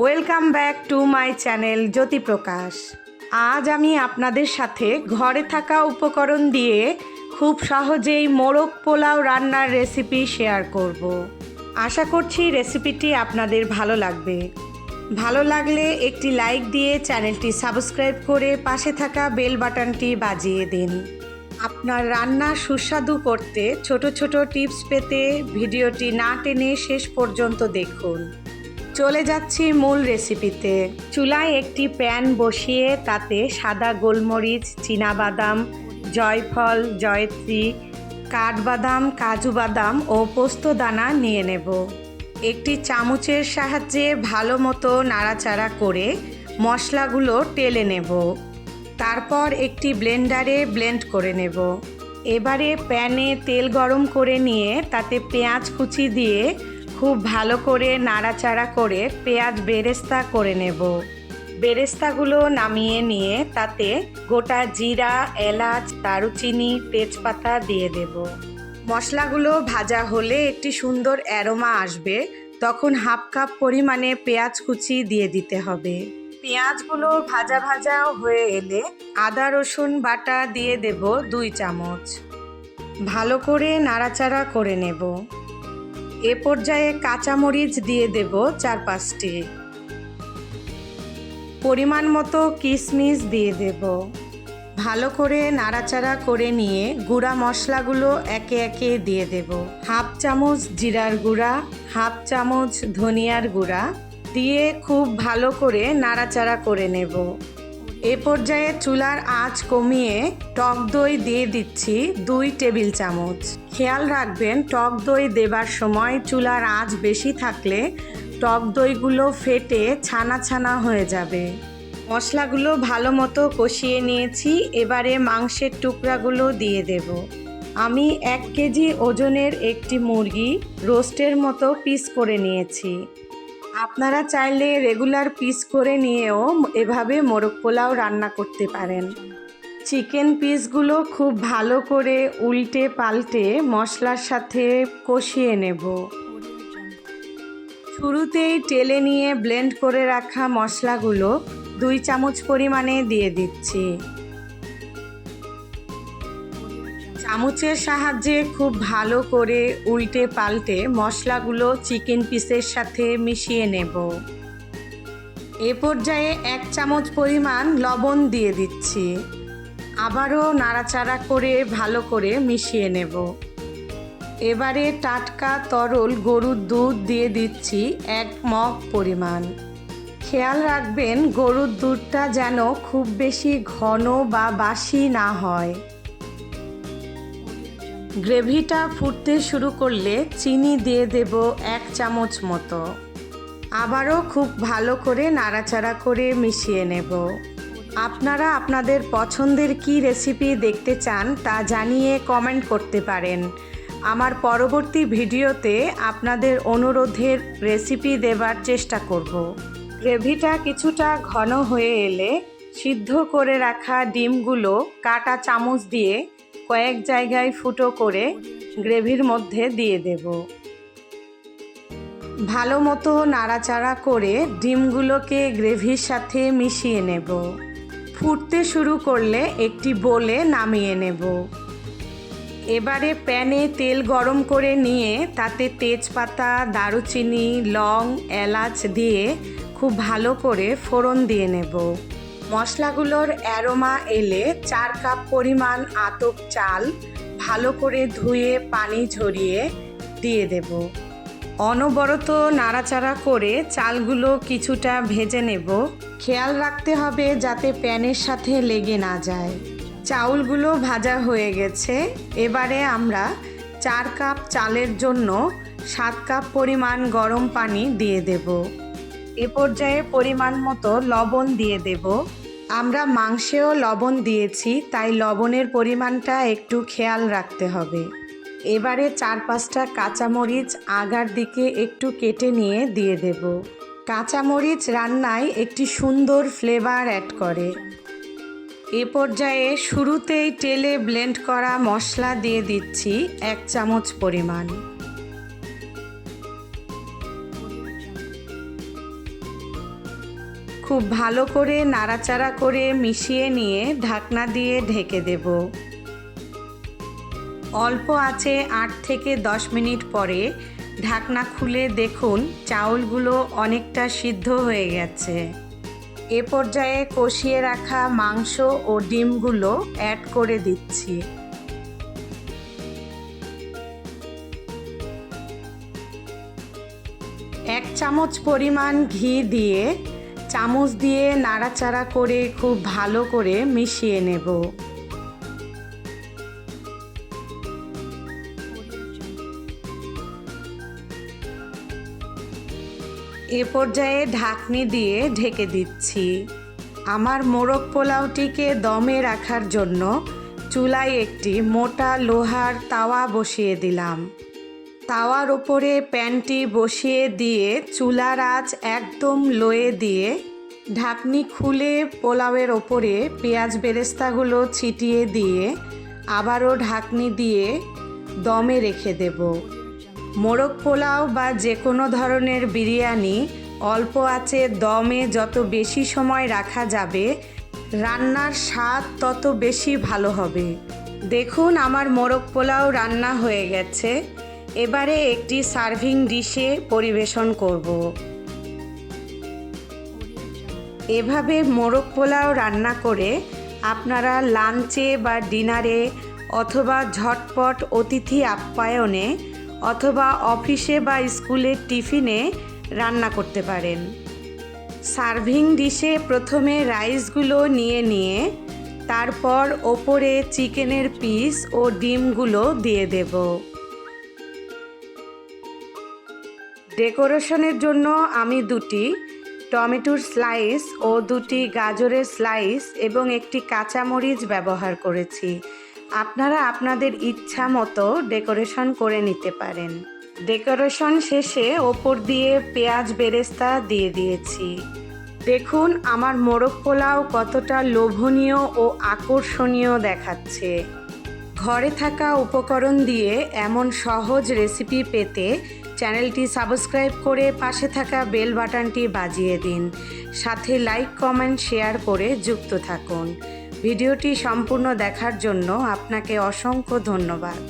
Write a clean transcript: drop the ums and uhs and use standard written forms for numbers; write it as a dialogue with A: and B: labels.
A: Welcome back to my channel Jyoti Prakash. আজ আমি আপনাদের সাথে ঘরে থাকা উপকরণ দিয়ে খুব সহজেই মোরগ পোলাও রান্নার রেসিপি শেয়ার করব। আশা করছি রেসিপিটি আপনাদের ভালো লাগবে। ভালো লাগলে একটি লাইক দিয়ে চ্যানেলটি সাবস্ক্রাইব করে পাশে থাকা বেল বাটনটি বাজিয়ে দিন। আপনার রান্না সুস্বাদু করতে ছোট ছোট টিপস পেতে ভিডিওটি না টেনে শেষ পর্যন্ত দেখুন। চলে যাচ্ছি মূল রেসিপিতে। চুলায় একটি প্যান বসিয়ে তাতে সাদা গোলমরিচ, চীনাবাদাম, জয়ফল, জয়ত্রী, কাঠবাদাম, কাজু বাদাম ও পোস্তদানা নিয়ে নেব। একটি চামচের সাহায্যে ভালো মতো নাড়াচাড়া করে মশলাগুলো টেলে নেব। তারপর একটি ব্লেন্ডারে ব্লেন্ড করে নেব। এবারে প্যানে তেল গরম করে নিয়ে তাতে পেঁয়াজ কুচি দিয়ে খুব ভালো করে নাড়াচাড়া করে পেঁয়াজ বেরেস্তা করে নেব। বেরেস্তাগুলো নামিয়ে নিয়ে তাতে গোটা জিরা, এলাচ, দারুচিনি, তেজপাতা দিয়ে দেব। মশলাগুলো ভাজা হলে একটি সুন্দর অ্যারোমা আসবে, তখন হাফ কাপ পরিমাণে পেঁয়াজ কুচি দিয়ে দিতে হবে। পেঁয়াজগুলো ভাজা ভাজা হয়ে এলে আদা রসুন বাটা দিয়ে দেব 2 চামচ। ভালো করে নাড়াচাড়া করে নেব। এ পর্যায়ে কাঁচামরিচ দিয়ে দেব 4-5টি। পরিমাণ মতো কিশমিশ দিয়ে দেব। ভালো করে নাড়াচাড়া করে নিয়ে গুঁড়া মশলাগুলো একে একে দিয়ে দেব। হাফ চামচ জিরার গুঁড়া, হাফ চামচ ধনিয়ার গুঁড়া দিয়ে খুব ভালো করে নাড়াচাড়া করে নেব। এ পর্যায়ে চুলার আঁচ কমিয়ে টক দই দিয়ে দিচ্ছি 2 টেবিল চামচ। খেয়াল রাখবেন টক দই দেবার সময় চুলার আঁচ বেশি থাকলে টক দইগুলো ফেটে ছানা ছানা হয়ে যাবে। মশলাগুলো ভালো মতো কষিয়ে নিয়েছি। এবারে মাংসের টুকরাগুলো দিয়ে দেব। আমি 1 কেজি ওজনের একটি মুরগি রোস্টের মতো পিস করে নিয়েছি। আপনারা চাইলে রেগুলার পিস করে নিয়েও এভাবে মোরগ পোলাও রান্না করতে পারেন। চিকেন পিসগুলো খুব ভালো করে উল্টে পাল্টে মশলার সাথে কষিয়ে নেব। শুরুতেই টেলে নিয়ে ব্লেন্ড করে রাখা মশলাগুলো 2 চামচ পরিমাণে দিয়ে দিচ্ছি। চামচের সাহায্যে খুব ভালো করে উল্টে পাল্টে মশলাগুলো চিকেন পিসের সাথে মিশিয়ে নেব। এ পর্যায়ে 1 চামচ পরিমাণ লবণ দিয়ে দিচ্ছি। আবারও নাড়াচাড়া করে ভালো করে মিশিয়ে নেব। এবারে টাটকা তরল গরুর দুধ দিয়ে দিচ্ছি 1 মগ পরিমাণ। খেয়াল রাখবেন গরুর দুধটা যেন খুব বেশি ঘন বা বাসি না হয়। গ্রেভিটা ফুটতে শুরু করলে চিনি দিয়ে দেব 1 চামচ মতো। আবারও খুব ভালো করে নাড়াচাড়া করে মিশিয়ে নেব। আপনারা আপনাদের পছন্দের কী রেসিপি দেখতে চান তা জানিয়ে কমেন্ট করতে পারেন। আমার পরবর্তী ভিডিওতে আপনাদের অনুরোধের রেসিপি দেবার চেষ্টা করব। গ্রেভিটা কিছুটা ঘন হয়ে এলে সিদ্ধ করে রাখা ডিমগুলো কাটা চামচ দিয়ে কয়েক জায়গায় ফুটো করে গ্রেভির মধ্যে দিয়ে দেব। ভালো মতো নাড়াচাড়া করে ডিমগুলোকে গ্রেভির সাথে মিশিয়ে নেব। ফুটতে শুরু করলে একটি বোলে নামিয়ে নেব। এবারে প্যানে তেল গরম করে নিয়ে তাতে তেজপাতা, দারুচিনি, লং, এলাচ দিয়ে খুব ভালো করে ফোড়ন দিয়ে নেব। মশলাগুলোর অ্যারোমা এলে 4 কাপ পরিমাণ আতপ চাল ভালো করে ধুয়ে পানি ঝরিয়ে দিয়ে দেব। অনবরত নাড়াচাড়া করে চালগুলো কিছুটা ভেজে নেব। খেয়াল রাখতে হবে যাতে প্যানের সাথে লেগে না যায়। চাউলগুলো ভাজা হয়ে গেছে। এবারে আমরা 4 কাপ চালের জন্য 7 কাপ পরিমাণ গরম পানি দিয়ে দেব। এ পর্যায়ে পরিমাণ মতো লবণ দিয়ে দেব। আমরা মাংসেও লবণ দিয়েছি, তাই লবণের পরিমাণটা একটু খেয়াল রাখতে হবে। এবারে 4-5টা কাঁচামরিচ আগার দিকে একটু কেটে নিয়ে দিয়ে দেব। কাঁচামরিচ রান্নায় একটি সুন্দর ফ্লেভার অ্যাড করে। এ পর্যায়ে শুরুতেই টেলে ব্লেন্ড করা মশলা দিয়ে দিচ্ছি 1 চামচ পরিমাণ। খুব ভালো করে নাড়াচাড়া করে মিশিয়ে নিয়ে ঢাকনা দিয়ে ঢেকে দেব। অল্প আঁচে 8 থেকে 10 মিনিট পরে ঢাকনা খুলে দেখুন চাউলগুলো অনেকটা সিদ্ধ হয়ে গেছে। এ পর্যায়ে কষিয়ে রাখা মাংস ও ডিমগুলো অ্যাড করে দিচ্ছি। এক চামচ পরিমাণ ঘি দিয়ে চামচ দিয়ে নাড়াচাড়া করে খুব ভালো করে মিশিয়ে নেব। এ পর্যায়ে ঢাকনি দিয়ে ঢেকে দিচ্ছি। আমার মোরগ পোলাওটিকে দমে রাখার জন্য চুলায় একটি মোটা লোহার তাওয়া বসিয়ে দিলাম। তাওয়ার ওপরে প্যানটি বসিয়ে দিয়ে চুলার আঁচ একদম লোয়ে দিয়ে ঢাকনি খুলে পোলাওয়ের ওপরে পেঁয়াজ বেরেস্তাগুলো ছিটিয়ে দিয়ে আবারও ঢাকনি দিয়ে দমে রেখে দেব। মোরগ পোলাও বা যে কোনো ধরনের বিরিয়ানি অল্প আঁচে দমে যত বেশি সময় রাখা যাবে রান্নার স্বাদ তত বেশি ভালো হবে। দেখুন আমার মোরগ পোলাও রান্না হয়ে গেছে। এবারে একটি সার্ভিং ডিশে পরিবেশন করব। এভাবে মোরগ পোলাও রান্না করে আপনারা লাঞ্চে বা ডিনারে অথবা ঝটপট অতিথি আপ্যায়নে অথবা অফিসে বা স্কুলের টিফিনে রান্না করতে পারেন। সার্ভিং ডিশে প্রথমে রাইসগুলো নিয়ে তারপর ওপরে চিকেনের পিস ও ডিমগুলো দিয়ে দেব। ডেকোরেশনের জন্য আমি 2টি টমেটোর স্লাইস ও 2টি গাজরের স্লাইস এবং একটি কাঁচামরিচ ব্যবহার করেছি। আপনারা আপনাদের ইচ্ছা মতো ডেকোরেশন করে নিতে পারেন। ডেকোরেশন শেষে ওপর দিয়ে পেঁয়াজ বেরেস্তা দিয়ে দিয়েছি। দেখুন আমার মোরগ পোলাও কতটা লোভনীয় ও আকর্ষণীয় দেখাচ্ছে। ঘরে থাকা উপকরণ দিয়ে এমন সহজ রেসিপি পেতে চ্যানেলটি সাবস্ক্রাইব করে পাশে থাকা বেল বাটনটি বাজিয়ে দিন। সাথে লাইক, কমেন্ট, শেয়ার করে যুক্ত থাকুন। ভিডিওটি সম্পূর্ণ দেখার জন্য আপনাকে অসংখ্য ধন্যবাদ।